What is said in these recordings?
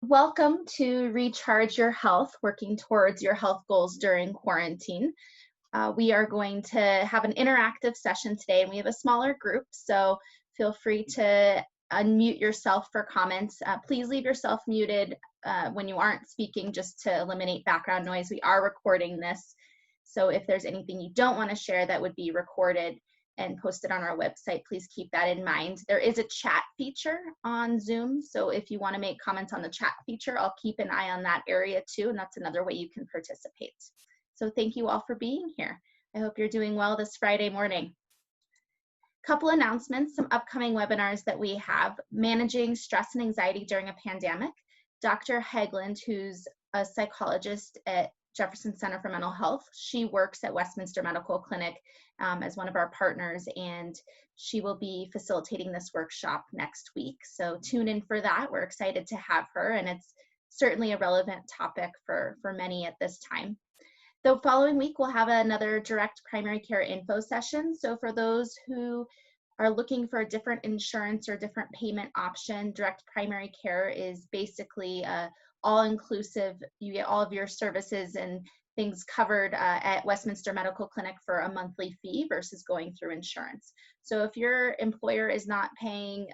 Welcome to Recharge Your Health, working towards your health goals during quarantine. We are going to have an interactive session today, and we have a smaller group, so feel free to unmute yourself for comments. Please leave yourself muted when you aren't speaking, just to eliminate background noise. We are recording this, so if there's anything you don't want to share that would be recorded and posted on our website, please keep that in mind. There is a chat feature on Zoom, so if you want to make comments on the chat feature, I'll keep an eye on that area too, and that's another way you can participate. So thank you all for being here. I hope you're doing well this Friday morning. Couple announcements, some upcoming webinars that we have. Managing Stress and Anxiety During a Pandemic. Dr. Haglund, who's a psychologist at Jefferson Center for Mental Health. She works at Westminster Medical Clinic as one of our partners, and she will be facilitating this workshop next week. So tune in for that. We're excited to have her, and it's certainly a relevant topic for many at this time. The following week, we'll have another direct primary care info session. So for those who are looking for a different insurance or different payment option, direct primary care is basically all-inclusive. You get all of your services and things covered at Westminster Medical Clinic for a monthly fee versus going through insurance. So if your employer is not paying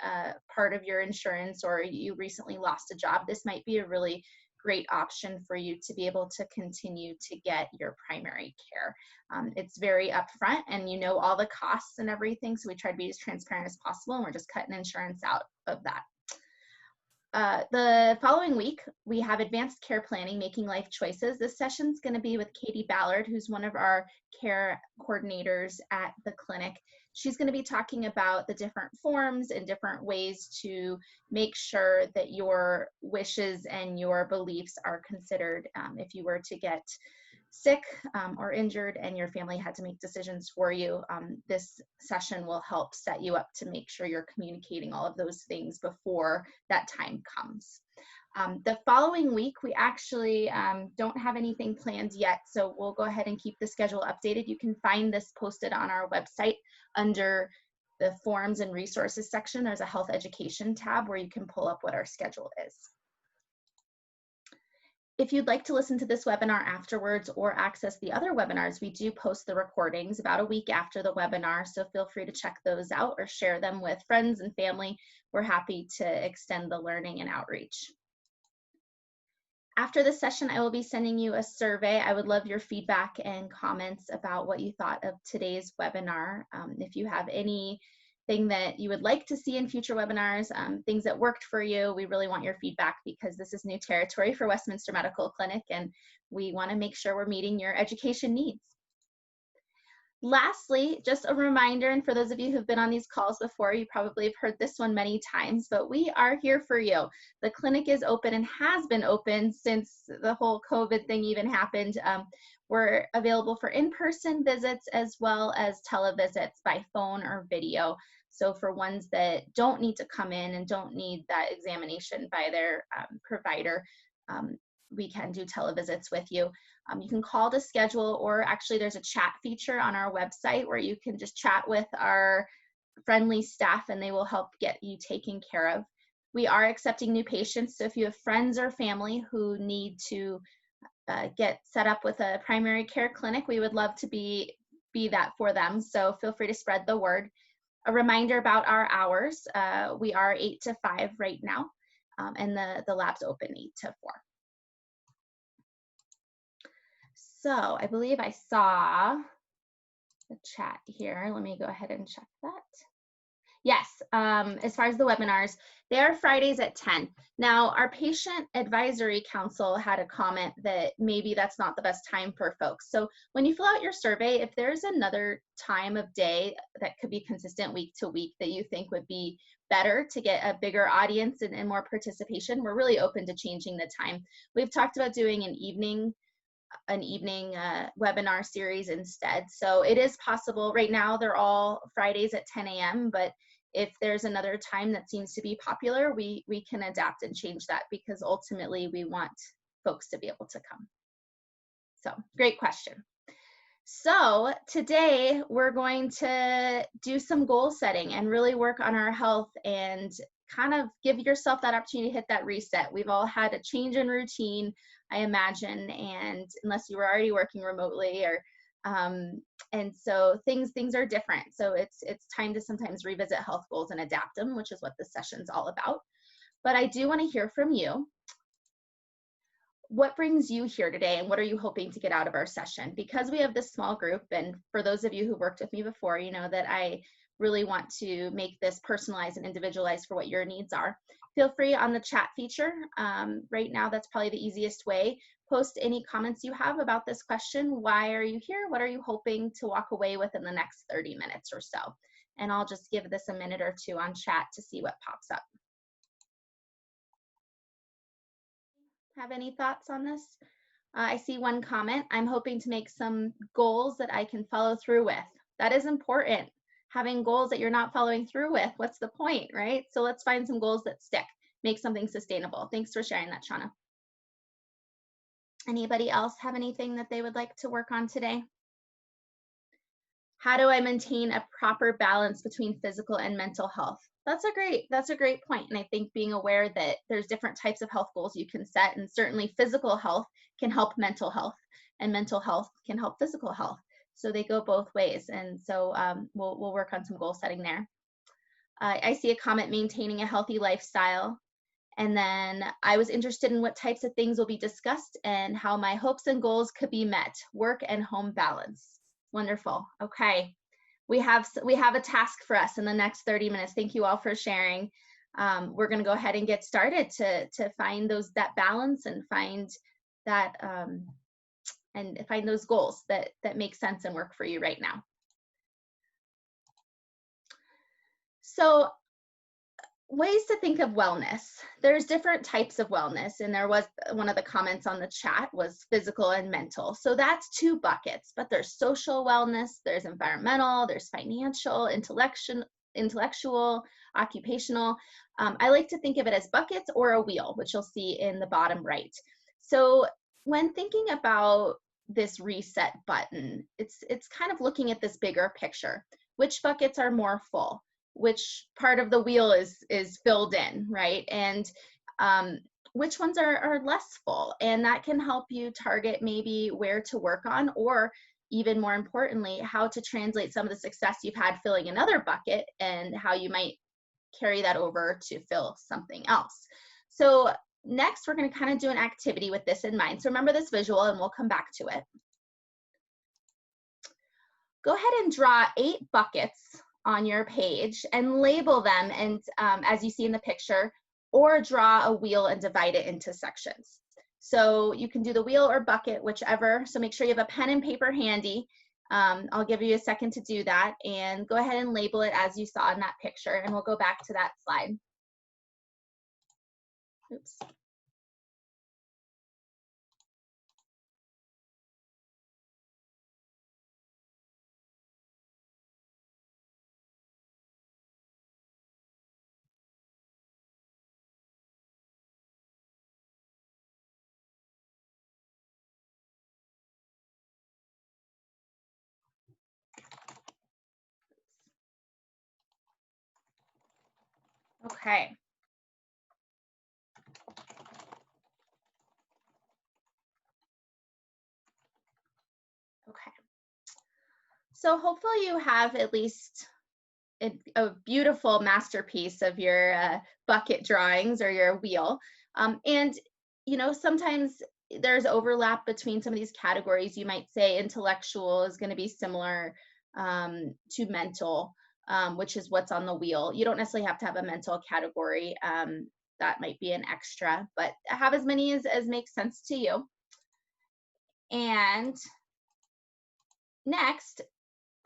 part of your insurance, or you recently lost a job, this might be a really great option for you to be able to continue to get your primary care. It's very upfront, and you know all the costs and everything, so we try to be as transparent as possible, and we're just cutting insurance out of that. The following week, we have Advanced Care Planning, Making Life Choices. This session's going to be with Katie Ballard, who's one of our care coordinators at the clinic. She's going to be talking about the different forms and different ways to make sure that your wishes and your beliefs are considered if you were to get sick or injured and your family had to make decisions for you. This session will help set you up to make sure you're communicating all of those things before that time comes. The following week, we actually don't have anything planned yet, so we'll go ahead and keep the schedule updated. You can find this posted on our website under the Forms and Resources section. There's a Health Education tab where you can pull up what our schedule is. If you'd like to listen to this webinar afterwards or access the other webinars, we do post the recordings about a week after the webinar, so feel free to check those out or share them with friends and family. We're happy to extend the learning and outreach. After this session, I will be sending you a survey. I would love your feedback and comments about what you thought of today's webinar. If you have anything that you would like to see in future webinars, things that worked for you, we really want your feedback, because this is new territory for Westminster Medical Clinic, and we want to make sure we're meeting your education needs. Lastly, just a reminder, and for those of you who've been on these calls before, you probably have heard this one many times, but we are here for you. The clinic is open and has been open since the whole COVID thing even happened. We're available for in-person visits as well as televisits by phone or video. So for ones that don't need to come in and don't need that examination by their provider, we can do televisits with you. You can call to schedule, or actually there's a chat feature on our website where you can just chat with our friendly staff and they will help get you taken care of. We are accepting new patients, so if you have friends or family who need to get set up with a primary care clinic, we would love to be that for them, so feel free to spread the word. A reminder about our hours, we are 8 to 5 right now, and the lab's open 8 to 4. So I believe I saw the chat here. Let me go ahead and check that. Yes, as far as the webinars, they are Fridays at 10. Now, our Patient Advisory Council had a comment that maybe that's not the best time for folks. So when you fill out your survey, if there's another time of day that could be consistent week to week that you think would be better to get a bigger audience and more participation, we're really open to changing the time. We've talked about doing an evening webinar series instead. So it is possible. Right now they're all Fridays at 10 a.m. but if there's another time that seems to be popular, we can adapt and change that, because ultimately we want folks to be able to come. So great question. So today we're going to do some goal setting and really work on our health and kind of give yourself that opportunity to hit that reset. We've all had a change in routine, I imagine, and unless you were already working remotely, or and so things are different. So it's time to sometimes revisit health goals and adapt them, which is what this session's all about. But I do want to hear from you. What brings you here today, and what are you hoping to get out of our session? Because we have this small group, and for those of you who worked with me before, you know that I really want to make this personalized and individualized for what your needs are. Feel free on the chat feature. Right now, that's probably the easiest way. Post any comments you have about this question. Why are you here? What are you hoping to walk away with in the next 30 minutes or so? And I'll just give this a minute or two on chat to see what pops up. Have any thoughts on this? I see one comment. I'm hoping to make some goals that I can follow through with. That is important. Having goals that you're not following through with, what's the point, right? So let's find some goals that stick. Make something sustainable. Thanks for sharing that, Shauna. Anybody else have anything that they would like to work on today? How do I maintain a proper balance between physical and mental health? That's a great point. And I think being aware that there's different types of health goals you can set, and certainly physical health can help mental health, and mental health can help physical health. So they go both ways. And so we'll work on some goal setting there. I see a comment, maintaining a healthy lifestyle. And then I was interested in what types of things will be discussed and how my hopes and goals could be met, work and home balance. Wonderful. Okay. We have a task for us in the next 30 minutes. Thank you all for sharing. We're going to go ahead and get started to find that balance and find that and find those goals that make sense and work for you right now. So ways to think of wellness. There's different types of wellness, and there was one of the comments on the chat was physical and mental. So that's two buckets, but there's social wellness, there's environmental, there's financial, intellectual, occupational. I like to think of it as buckets or a wheel, which you'll see in the bottom right. So when thinking about this reset button, it's kind of looking at this bigger picture. Which buckets are more full? Which part of the wheel is filled in, right? And which ones are less full? And that can help you target maybe where to work on, or even more importantly, how to translate some of the success you've had filling another bucket and how you might carry that over to fill something else. So next, we're going to kind of do an activity with this in mind. So remember this visual, and we'll come back to it. Go ahead and draw 8 buckets on your page and label them, and as you see in the picture, or draw a wheel and divide it into sections. So you can do the wheel or bucket, whichever. So make sure you have a pen and paper handy. I'll give you a second to do that, and go ahead and label it as you saw in that picture, and we'll go back to that slide. Oops. Okay. Okay. So hopefully you have at least a beautiful masterpiece of your bucket drawings or your wheel. And, you know, sometimes there's overlap between some of these categories. You might say intellectual is going to be similar to mental, which is what's on the wheel. You don't necessarily have to have a mental category. That might be an extra, but have as many as makes sense to you. And next,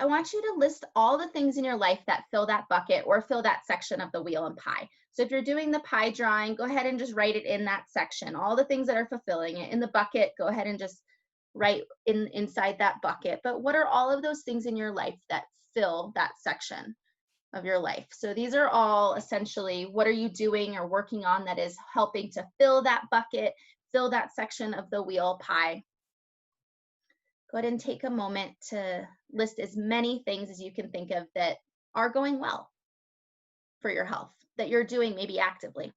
I want you to list all the things in your life that fill that bucket or fill that section of the wheel and pie. So if you're doing the pie drawing, go ahead and just write it in that section, all the things that are fulfilling it. In the bucket, go ahead and just write inside that bucket. But what are all of those things in your life that fill that section of your life? So these are all essentially, what are you doing or working on that is helping to fill that bucket, fill that section of the wheel pie. Go ahead and take a moment to list as many things as you can think of that are going well for your health, that you're doing maybe actively.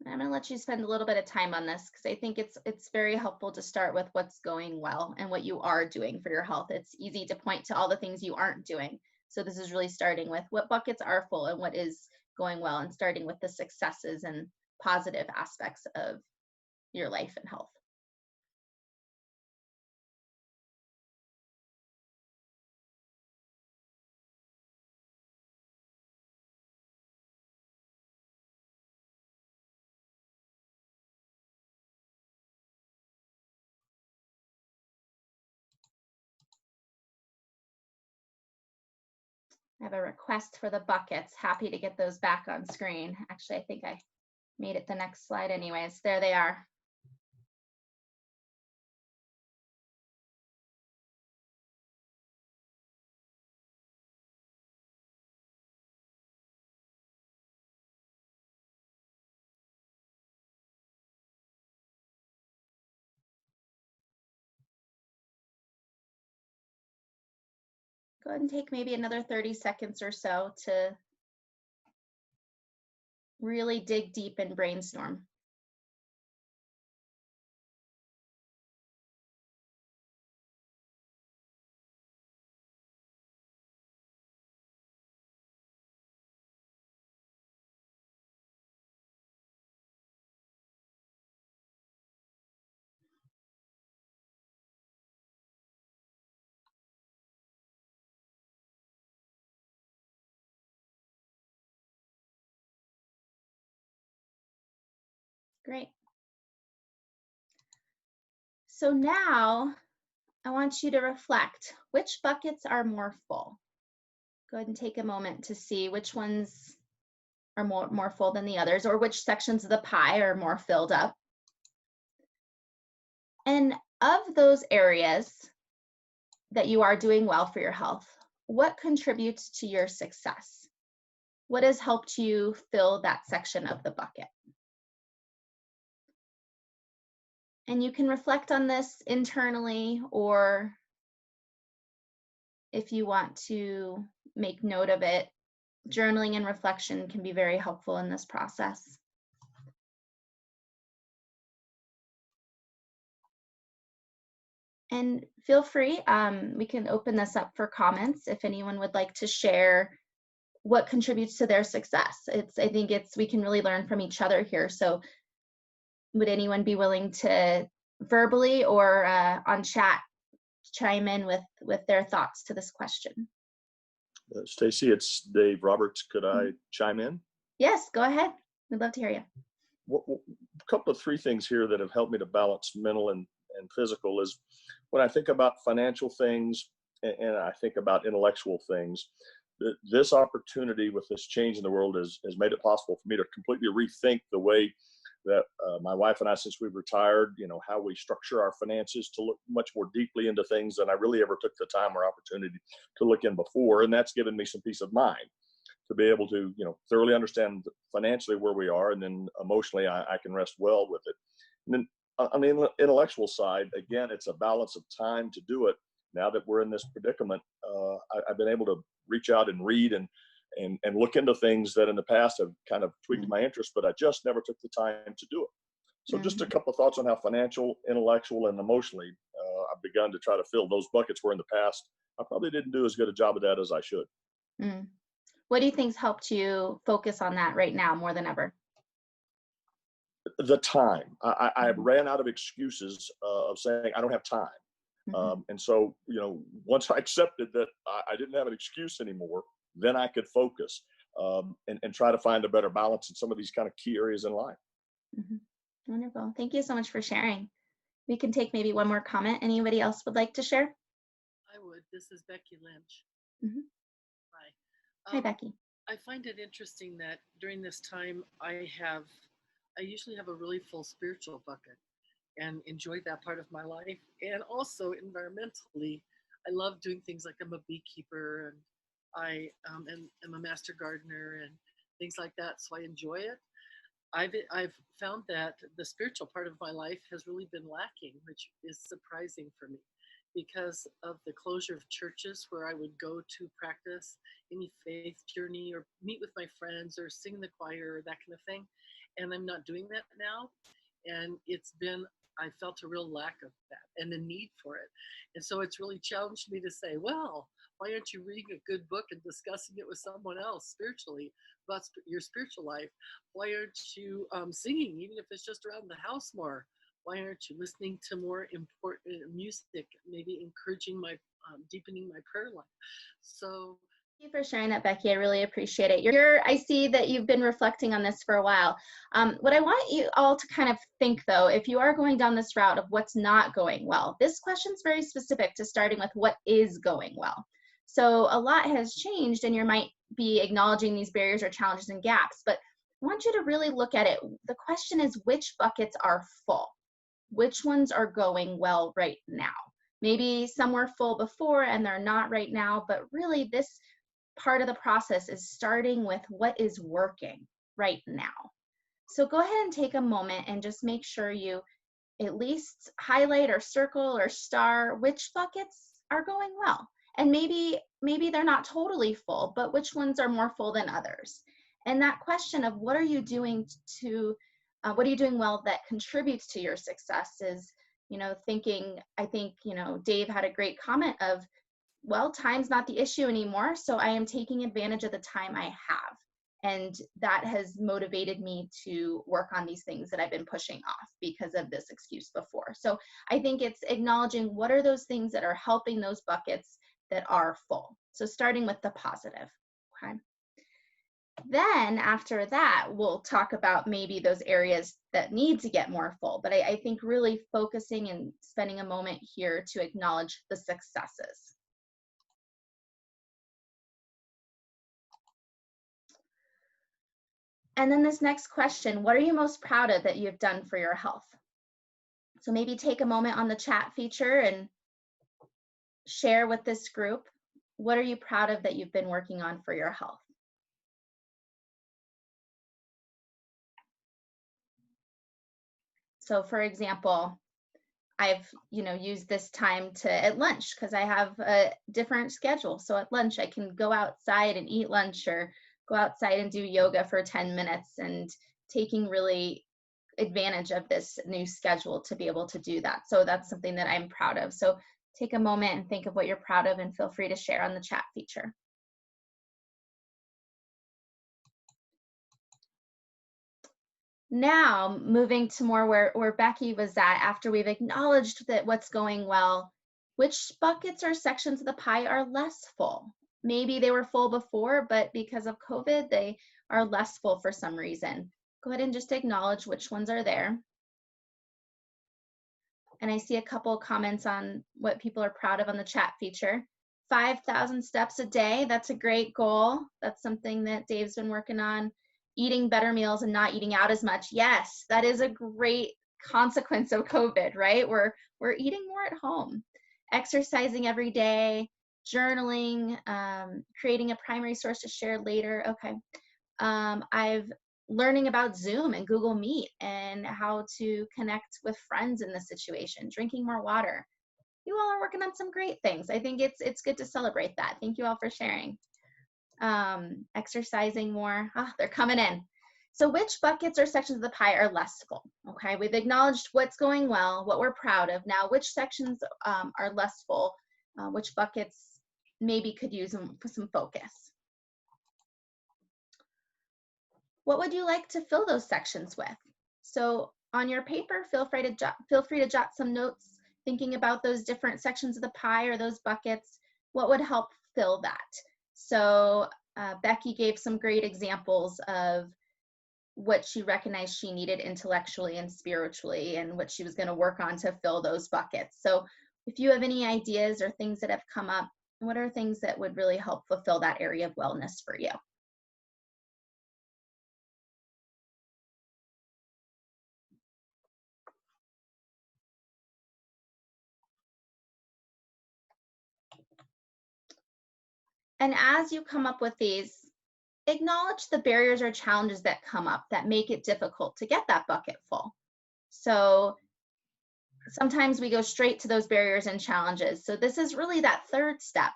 I'm going to let you spend a little bit of time on this because I think it's very helpful to start with what's going well and what you are doing for your health. It's easy to point to all the things you aren't doing. So this is really starting with what buckets are full and what is going well, and starting with the successes and positive aspects of your life and health. I have a request for the buckets. Happy to get those back on screen. Actually, I think I made it the next slide anyways. There they are. Go ahead and take maybe another 30 seconds or so to really dig deep and brainstorm. Great. So now I want you to reflect, which buckets are more full? Go ahead and take a moment to see which ones are more full than the others, or which sections of the pie are more filled up. And of those areas that you are doing well for your health, what contributes to your success? What has helped you fill that section of the bucket? And you can reflect on this internally, or if you want to make note of it, journaling and reflection can be very helpful in this process. And feel free, we can open this up for comments if anyone would like to share what contributes to their success. I think we can really learn from each other here. So would anyone be willing to verbally or on chat chime in with their thoughts to this question? Stacey, it's Dave Roberts. Could I chime in? Yes, go ahead. We'd love to hear you. A couple of three things here that have helped me to balance mental and physical is when I think about financial things and I think about intellectual things, this opportunity with this change in the world has made it possible for me to completely rethink the way that my wife and I, since we've retired, how we structure our finances, to look much more deeply into things than I really ever took the time or opportunity to look in before. And that's given me some peace of mind to be able to, thoroughly understand financially where we are, and then emotionally I can rest well with it. And then on the intellectual side, again, it's a balance of time to do it. Now that we're in this predicament, I've been able to reach out and read and look into things that in the past have kind of tweaked my interest, but I just never took the time to do it. So just a couple of thoughts on how financial, intellectual, and emotionally I've begun to try to fill those buckets where in the past I probably didn't do as good a job of that as I should. What do you think's helped you focus on that right now more than ever? The time. I ran out of excuses of saying I don't have time. And so, once I accepted that I didn't have an excuse anymore, then I could focus and try to find a better balance in some of these kind of key areas in life. Wonderful. Thank you so much for sharing. We can take maybe one more comment. Anybody else would like to share? I would. This is Becky Lynch. Hi. Hi, Becky. I find it interesting that during this time I usually have a really full spiritual bucket and enjoy that part of my life. And also environmentally, I love doing things like I'm a beekeeper and am a master gardener and things like that. So I enjoy it. I've found that the spiritual part of my life has really been lacking, which is surprising for me because of the closure of churches where I would go to practice any faith journey or meet with my friends or sing in the choir or that kind of thing. And I'm not doing that now. And I felt a real lack of that and the need for it. And so it's really challenged me to say, well, why aren't you reading a good book and discussing it with someone else spiritually about your spiritual life? Why aren't you singing, even if it's just around the house more? Why aren't you listening to more important music, maybe encouraging deepening my prayer life? So Thank you for sharing that, Becky. I really appreciate it. I see that you've been reflecting on this for a while. What I want you all to kind of think, though, if you are going down this route of what's not going well, this question is very specific to starting with what is going well. So a lot has changed, and you might be acknowledging these barriers or challenges and gaps, but I want you to really look at it. The question is, which buckets are full? Which ones are going well right now? Maybe some were full before and they're not right now, but really this part of the process is starting with what is working right now. So go ahead and take a moment and just make sure you at least highlight or circle or star which buckets are going well. And maybe they're not totally full, but which ones are more full than others. And that question of what are you doing well that contributes to your success is, I think, Dave had a great comment of, well, time's not the issue anymore, so I am taking advantage of the time I have. And that has motivated me to work on these things that I've been pushing off because of this excuse before. So I think it's acknowledging what are those things that are helping those buckets that are full. So starting with the positive, okay? Then after that, we'll talk about maybe those areas that need to get more full. But I think really focusing and spending a moment here to acknowledge the successes. And then this next question, what are you most proud of that you've done for your health? So maybe take a moment on the chat feature and share with this group, what are you proud of that you've been working on for your health? So for example, I've used this time at lunch because I have a different schedule. So at lunch I can go outside and eat lunch or go outside and do yoga for 10 minutes and taking really advantage of this new schedule to be able to do that. So that's something that I'm proud of. So take a moment and think of what you're proud of and feel free to share on the chat feature. Now, moving to more where Becky was at, after we've acknowledged that what's going well, which buckets or sections of the pie are less full? Maybe they were full before, but because of COVID, they are less full for some reason. Go ahead and just acknowledge which ones are there. And I see a couple comments on what people are proud of on the chat feature. 5,000 steps a day, that's a great goal. That's something that Dave's been working on. Eating better meals and not eating out as much. Yes, that is a great consequence of COVID, right? We're eating more at home. Exercising every day, journaling, creating a primary source to share later. Okay. I've learning about Zoom and Google Meet and how to connect with friends in this situation, drinking more water. You all are working on some great things. I think it's good to celebrate that. Thank you all for sharing. Exercising more. They're coming in. So which buckets or sections of the pie are less full? Okay, we've acknowledged what's going well, what we're proud of. Now, which sections are less full? Which buckets maybe could use some focus? What would you like to fill those sections with? So on your paper, feel free to jot some notes thinking about those different sections of the pie or those buckets. What would help fill that? So Becky gave some great examples of what she recognized she needed intellectually and spiritually and what she was going to work on to fill those buckets. So if you have any ideas or things that have come up, what are things that would really help fulfill that area of wellness for you? And as you come up with these, acknowledge the barriers or challenges that come up that make it difficult to get that bucket full. So sometimes we go straight to those barriers and challenges. So this is really that third step.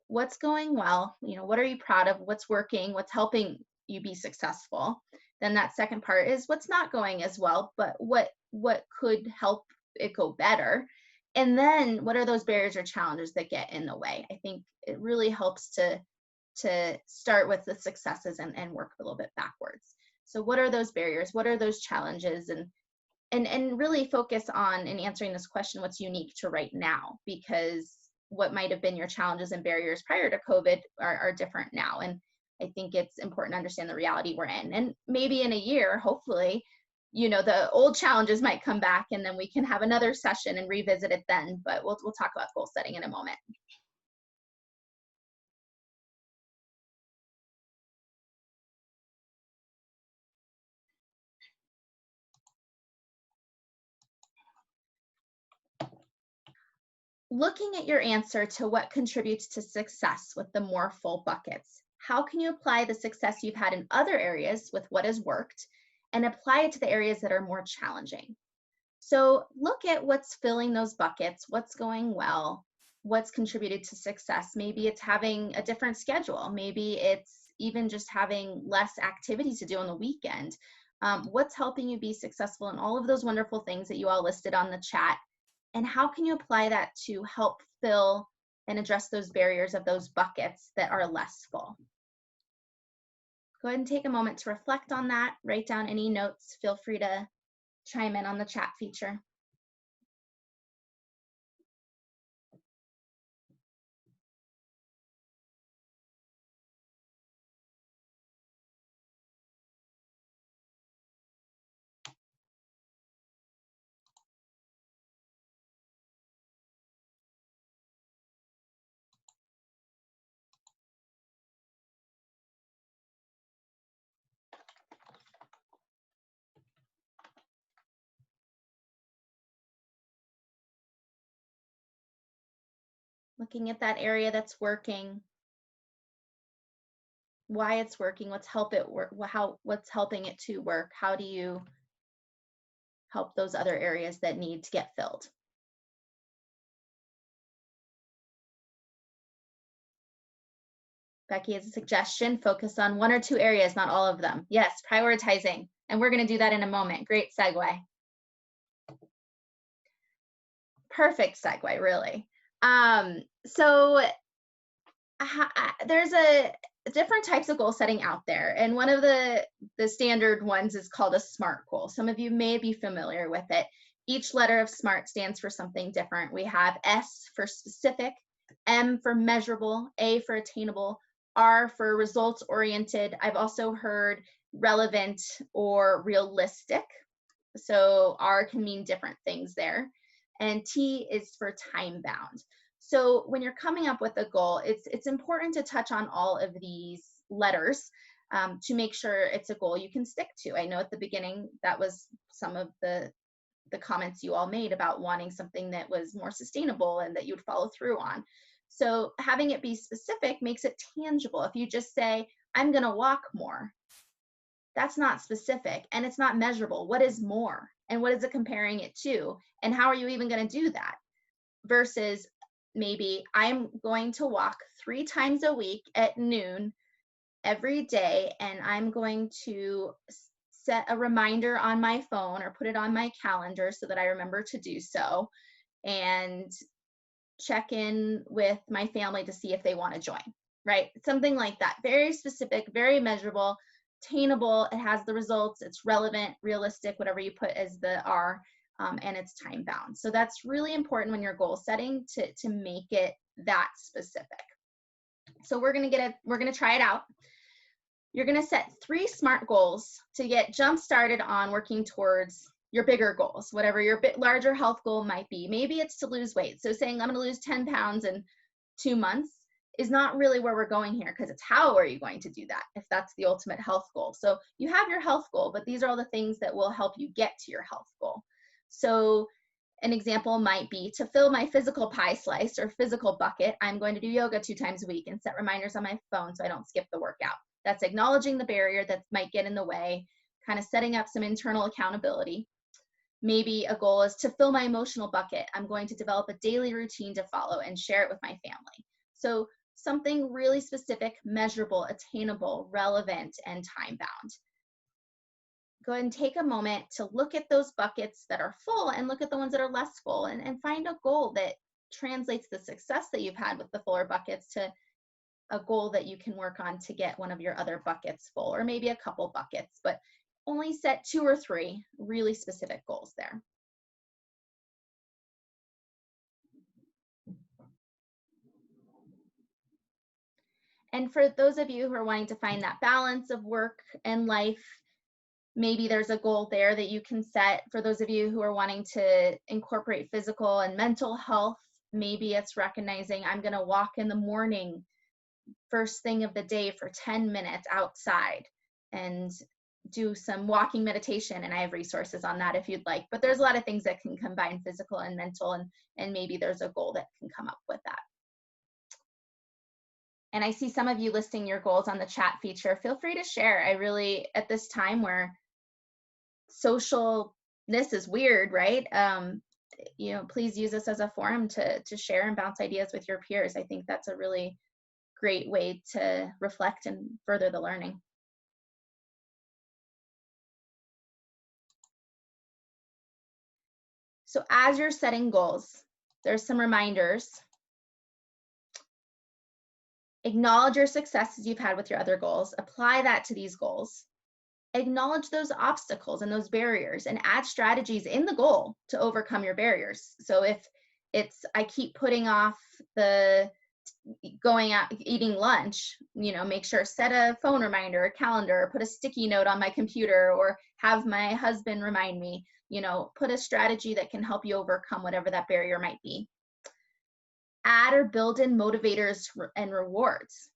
What's going well? What are you proud of? What's working? What's helping you be successful? Then that second part is what's not going as well, but what could help it go better? And then what are those barriers or challenges that get in the way? I think it really helps to start with the successes and work a little bit backwards. So what are those barriers? What are those challenges? And really focus on, in answering this question, what's unique to right now, because what might have been your challenges and barriers prior to COVID are different now. And I think it's important to understand the reality we're in. And maybe in a year, hopefully, the old challenges might come back, and then we can have another session and revisit it then. But we'll talk about goal setting in a moment. Looking at your answer to what contributes to success with the more full buckets, how can you apply the success you've had in other areas with what has worked and apply it to the areas that are more challenging? So look at what's filling those buckets, what's going well, what's contributed to success. Maybe it's having a different schedule. Maybe it's even just having less activities to do on the weekend. What's helping you be successful in all of those wonderful things that you all listed on the chat? And how can you apply that to help fill and address those barriers of those buckets that are less full? Go ahead and take a moment to reflect on that. Write down any notes. Feel free to chime in on the chat feature. Looking at that area that's working, why it's working, what's helping it to work, how do you help those other areas that need to get filled? Becky has a suggestion, focus on one or two areas, not all of them. Yes, prioritizing, and we're going to do that in a moment. Great segue. Perfect segue, really. So there's different types of goal setting out there, and one of the standard ones is called a SMART goal. Some of you may be familiar with it. Each letter of SMART stands for something different. We have S for specific, M for measurable, A for attainable, R for results oriented. I've also heard relevant or realistic. So R can mean different things there. And T is for time bound. So when you're coming up with a goal, it's important to touch on all of these letters to make sure it's a goal you can stick to. I know at the beginning that was some of the comments you all made about wanting something that was more sustainable and that you'd follow through on. So having it be specific makes it tangible. If you just say, I'm going to walk more, that's not specific and it's not measurable. What is more? And what is it comparing it to? And how are you even going to do that? Versus maybe I'm going to walk 3 times a week at noon every day, and I'm going to set a reminder on my phone or put it on my calendar so that I remember to do so, and check in with my family to see if they want to join, right? Something like that. Very specific, very measurable, attainable. It has the results. It's relevant, realistic, whatever you put as the R, and it's time bound. So that's really important when you're goal setting to make it that specific. So we're going to try it out. You're going to set 3 SMART goals to get jump started on working towards your bigger goals, whatever your bit larger health goal might be. Maybe it's to lose weight. So saying I'm going to lose 10 pounds in 2 months is not really where we're going here, because it's how are you going to do that if that's the ultimate health goal. So you have your health goal, but these are all the things that will help you get to your health goal. So An example might be to fill my physical pie slice or physical bucket, I'm going to do yoga 2 times a week and set reminders on my phone so I don't skip the workout. That's acknowledging the barrier that might get in the way, kind of setting up some internal accountability. Maybe a goal is to fill my emotional bucket. I'm going to develop a daily routine to follow and share it with my family. So something really specific, measurable, attainable, relevant, and time-bound. Go ahead and take a moment to look at those buckets that are full and look at the ones that are less full, and find a goal that translates the success that you've had with the fuller buckets to a goal that you can work on to get one of your other buckets full, or maybe a couple buckets, but only set 2 or 3 really specific goals there. And for those of you who are wanting to find that balance of work and life, maybe there's a goal there that you can set. For those of you who are wanting to incorporate physical and mental health, maybe it's recognizing I'm going to walk in the morning, first thing of the day, for 10 minutes outside and do some walking meditation. And I have resources on that if you'd like. But there's a lot of things that can combine physical and mental, and maybe there's a goal that can come up with that. And I see some of you listing your goals on the chat feature. Feel free to share. I really, at this time where socialness is weird, right? You know, please use this as a forum to share and bounce ideas with your peers. I think that's a really great way to reflect and further the learning. So as you're setting goals, there's some reminders. Acknowledge your successes you've had with your other goals. Apply that to these goals. Acknowledge those obstacles and those barriers, and add strategies in the goal to overcome your barriers. So if it's, I keep putting off the going out eating lunch, you know, make sure set a phone reminder, a calendar, put a sticky note on my computer, or have my husband remind me, you know, put a strategy that can help you overcome whatever that barrier might be. Add or build in motivators and rewards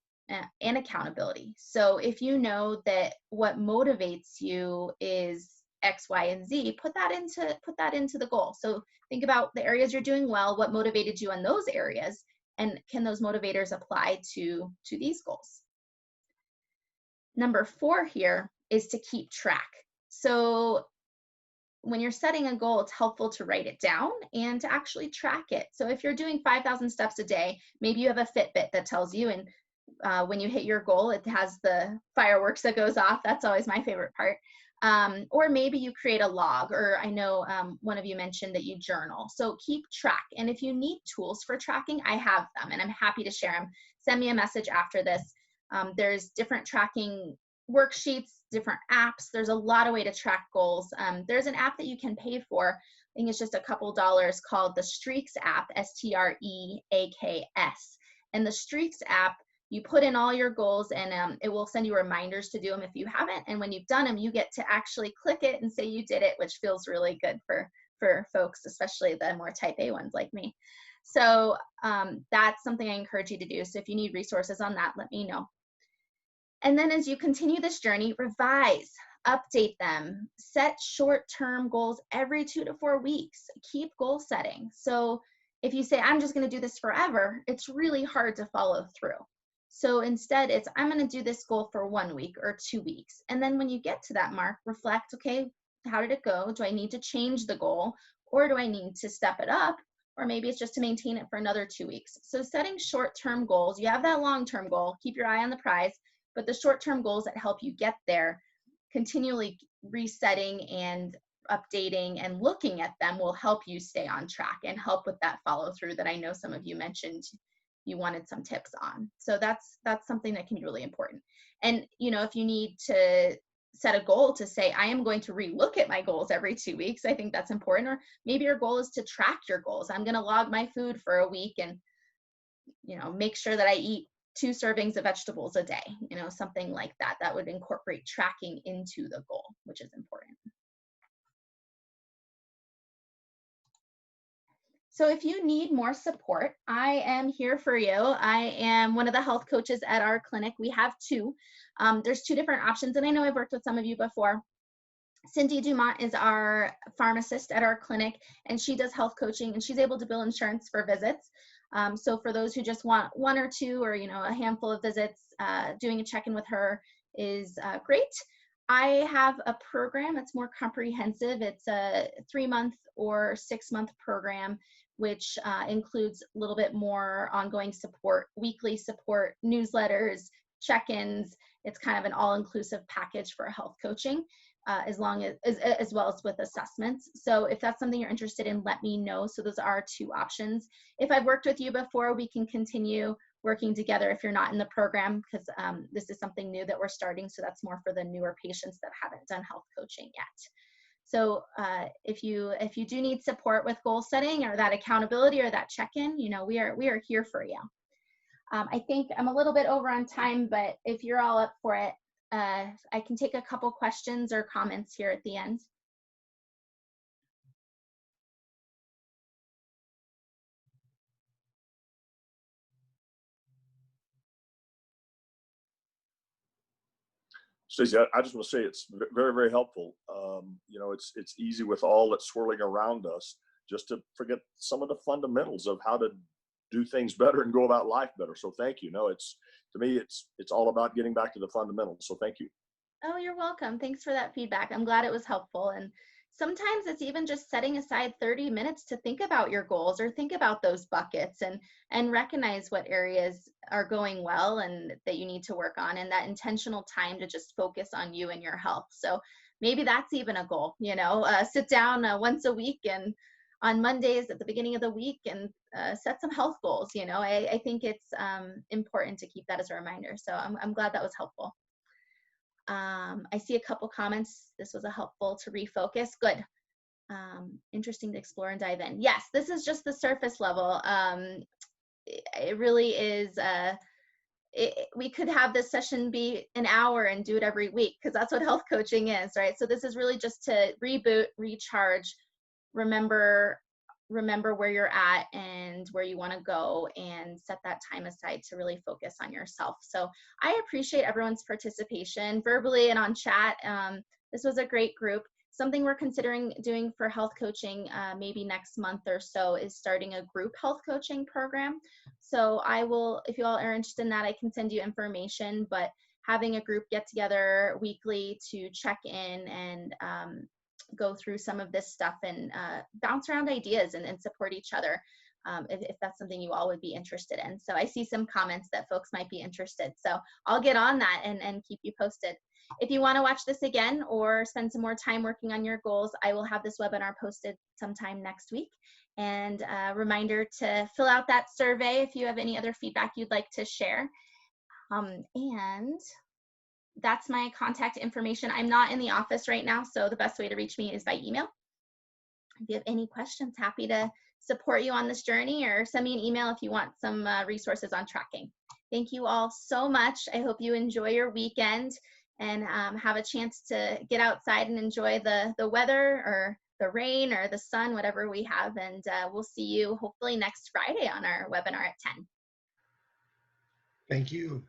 and accountability. So if you know that what motivates you is X, Y, and Z, put that into the goal. So think about the areas you're doing well, what motivated you in those areas, and can those motivators apply to these goals? Number 4 here is to keep track. So when you're setting a goal, it's helpful to write it down and to actually track it. So if you're doing 5,000 steps a day, maybe you have a Fitbit that tells you, and when you hit your goal, it has the fireworks that goes off. That's always my favorite part. Or maybe you create a log, or I know one of you mentioned that you journal. So keep track. And if you need tools for tracking, I have them and I'm happy to share them. Send me a message after this. There's different tracking worksheets, different apps. There's a lot of way to track goals. There's an app that you can pay for. I think it's just a couple dollars, called the Streaks app, STREAKS. And the Streaks app, you put in all your goals, and it will send you reminders to do them if you haven't. And when you've done them, you get to actually click it and say you did it, which feels really good for folks, especially the more type A ones like me. So that's something I encourage you to do. So if you need resources on that, let me know. And then as you continue this journey, revise, update them, set short-term goals every 2 to 4 weeks. Keep goal setting. So if you say, I'm just going to do this forever, it's really hard to follow through. So instead, it's, I'm going to do this goal for 1 week or 2 weeks. And then when you get to that mark, reflect, okay, how did it go? Do I need to change the goal, or do I need to step it up? Or maybe it's just to maintain it for another 2 weeks. So setting short-term goals, you have that long-term goal, keep your eye on the prize, but the short-term goals that help you get there, continually resetting and updating and looking at them will help you stay on track and help with that follow through that I know some of you mentioned you wanted some tips on. So that's something that can be really important. And you know, if you need to set a goal to say, I am going to relook at my goals every 2 weeks, I think that's important. Or maybe your goal is to track your goals. I'm going to log my food for a week and, you know, make sure that I eat 2 servings of vegetables a day, you know, something like that. That would incorporate tracking into the goal, which is important. So if you need more support, I am here for you. I am one of the health coaches at our clinic. We have 2. There's 2 different options, and I know I've worked with some of you before. Cindy Dumont is our pharmacist at our clinic, and she does health coaching, and she's able to bill insurance for visits. So for those who just want one or two, or a handful of visits, doing a check-in with her is great. I have a program that's more comprehensive. It's a 3-month or 6-month program, which includes a little bit more ongoing support, weekly support, newsletters, check-ins. It's kind of an all-inclusive package for health coaching, as well as with assessments. So if that's something you're interested in, let me know. So those are 2 options. If I've worked with you before, we can continue working together if you're not in the program, because this is something new that we're starting. So that's more for the newer patients that haven't done health coaching yet. So if you do need support with goal setting or that accountability or that check-in, we are here for you. I think I'm a little bit over on time, but if you're all up for it, I can take a couple questions or comments here at the end. Stacey, I just want to say it's very, very helpful. It's easy with all that's swirling around us just to forget some of the fundamentals of how to do things better and go about life better. So thank you. No, to me, it's all about getting back to the fundamentals. So thank you. Oh, you're welcome. Thanks for that feedback. I'm glad it was helpful. And sometimes it's even just setting aside 30 minutes to think about your goals or think about those buckets and recognize what areas are going well and that you need to work on, and that intentional time to just focus on you and your health. So maybe that's even a goal, sit down once a week and on Mondays at the beginning of the week and set some health goals. I think it's important to keep that as a reminder. So I'm glad that was helpful. I see a couple comments. This was helpful to refocus. Good. Interesting to explore and dive in. Yes, this is just the surface level. It really is. We could have this session be an hour and do it every week, because that's what health coaching is, right? So this is really just to reboot, recharge, remember where you're at and where you want to go, and set that time aside to really focus on yourself. So I appreciate everyone's participation verbally and on chat. This was a great group. Something we're considering doing for health coaching maybe next month or so is starting a group health coaching program. So I will, if you all are interested in that, I can send you information, but having a group get together weekly to check in and go through some of this stuff and bounce around ideas and support each other, if that's something you all would be interested in. So I see some comments that folks might be interested. So I'll get on that and keep you posted. If you want to watch this again or spend some more time working on your goals, I will have this webinar posted sometime next week. And a reminder to fill out that survey if you have any other feedback you'd like to share. And that's my contact information. I'm not in the office right now, so the best way to reach me is by email. If you have any questions, happy to support you on this journey, or send me an email if you want some resources on tracking. Thank you all so much. I hope you enjoy your weekend and have a chance to get outside and enjoy the weather or the rain or the sun, whatever we have. And we'll see you hopefully next Friday on our webinar at 10. Thank you.